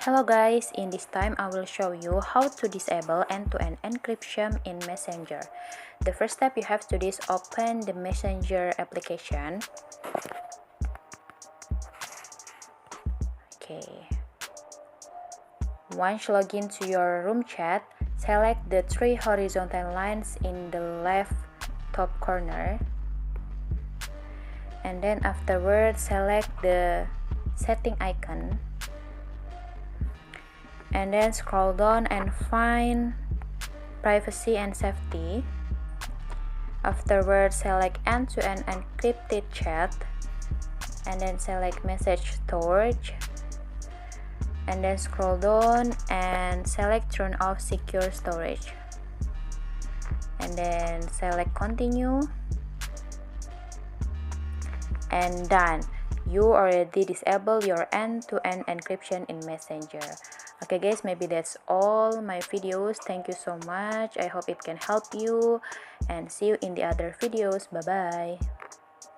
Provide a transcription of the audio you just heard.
Hello guys, in this time I will show you how to disable end-to-end encryption in Messenger. The first step you have to do is open the Messenger application. Okay. Once you log into your room chat, select the three horizontal lines in the left top corner. And then afterwards select the setting icon. And then scroll down and find privacy and safety. Afterwards select end-to-end encrypted chat, and then select message storage, and then scroll down and select turn off secure storage, and then select continue, and done. You already disable your end-to-end encryption in Messenger. Okay guys, maybe that's all my videos. Thank you so much. I hope it can help you, and see you in the other videos. Bye bye.